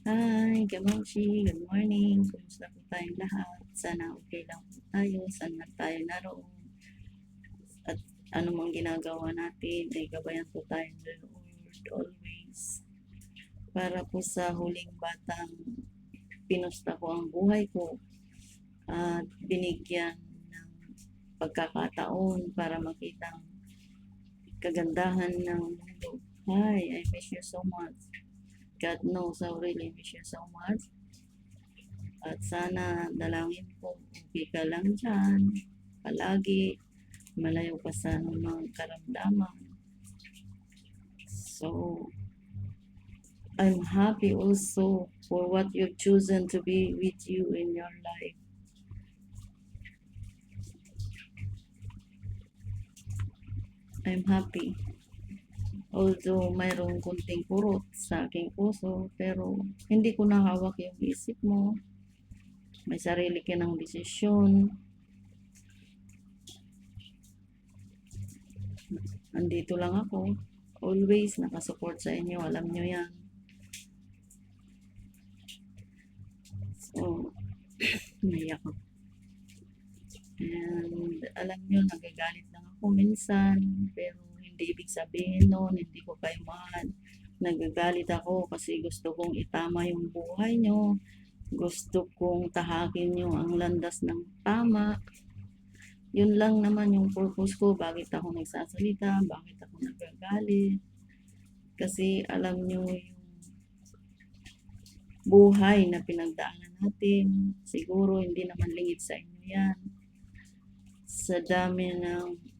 Hi, Kamoshi. Good morning. Kumusta po tayong lahat? Sana okay lang po tayo. Saan man tayo naroon. At ano mang ginagawa natin, ay gabayan po tayo ng Lord always. Para po sa huling batang pinusta ko ang buhay ko at binigyan ng pagkakataon para makita ang kagandahan ng mundo. Hi, I miss you so much. God knows I really miss you so much. At sana dalangin po, okay ka lang dyan. Palagi, malayo ka sa anumang karamdaman. So, I'm happy also for what you've chosen to be with you in your life. I'm happy. Although mayroong kunting kurot sa aking puso, pero hindi ko nahawak yung isip mo. May sarili ka ng desisyon. Andito lang ako. Always nakasupport sa inyo. Alam nyo yan. So, naiyak ako. And alam nyo, nagagalit lang ako minsan. Pero hindi ibig sabihin noon, hindi ko kayo mahal. Nagagalit ako kasi gusto kong itama yung buhay nyo. Gusto kong tahakin nyo ang landas ng tama. Yun lang naman yung purpose ko. Bakit ako nagsasalita? Bakit ako nagagalit? Kasi alam nyo yung buhay na pinagdaanan natin. Siguro hindi naman lingid sa inyo yan. Sa dami ng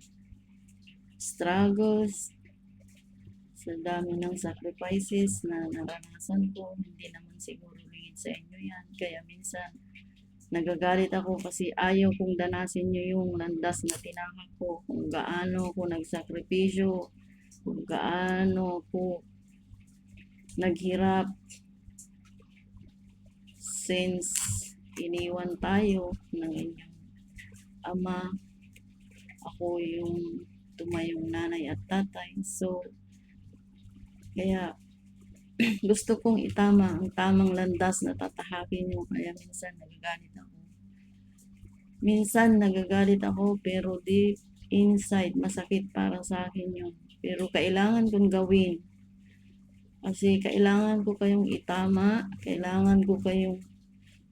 struggles, sa dami ng sacrifices na naranasan ko, hindi naman siguro lingid sa inyo yan. Kaya minsan, nagagalit ako kasi ayaw kong danasin nyo yung landas na tinahak ko, kung gaano ko nagsakripisyo, kung gaano ko naghirap since iniwan tayo ng inyong ama. Ako yung tumayong nanay at tatay. So, kaya gusto kong itama ang tamang landas na tatahakin mo. Kaya minsan nagagalit ako. Minsan nagagalit ako pero deep inside masakit para sa akin yun. Pero kailangan kong gawin. Kasi kailangan ko kayong itama. Kailangan ko kayong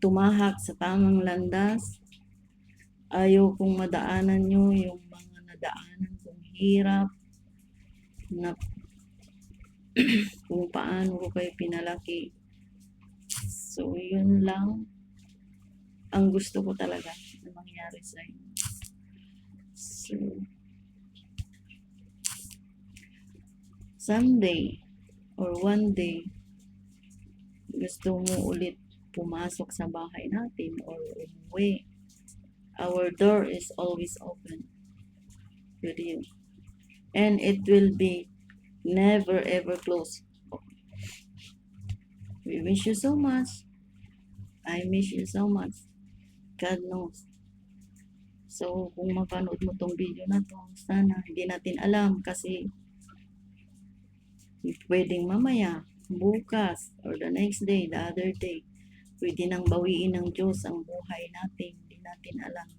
tumahak sa tamang landas. Ayaw kong madaanan nyo yung mga nadaanan kong hirap na kung paano ko kayo pinalaki. So, yun lang ang gusto ko talaga na mangyari sa inyo. So, someday or one day, gusto mo ulit pumasok sa bahay natin or umuwi, our door is always open with you. And it will be never ever close. We miss you so much. I miss you so much. God knows. So, kung mapanood mo tong video na to, sana hindi natin alam kasi pwedeng mamaya, bukas, or the next day, the other day, pwede nang bawiin ng Diyos ang buhay natin. Hindi natin alam.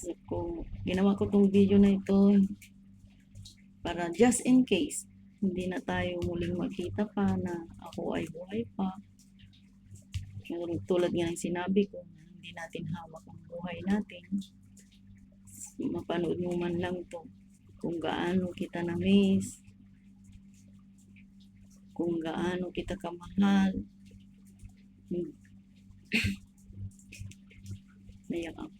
So, ginawa ko tong video na ito para just in case, hindi na tayo muling magkita pa na ako ay buhay pa. Tulad nga ng sinabi ko, hindi natin hawak ang buhay natin. Mapanood mo man lang to kung gaano kita na-miss, kung gaano kita kamahal. Nayak ako.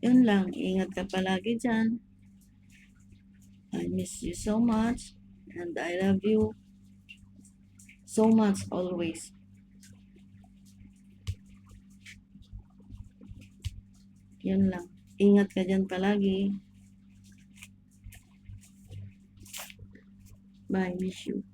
Yun lang, ingat ka palagi dyan. I miss you so much and I love you so much always. Yun lang. Ingat ka dyan palagi. Bye, miss you.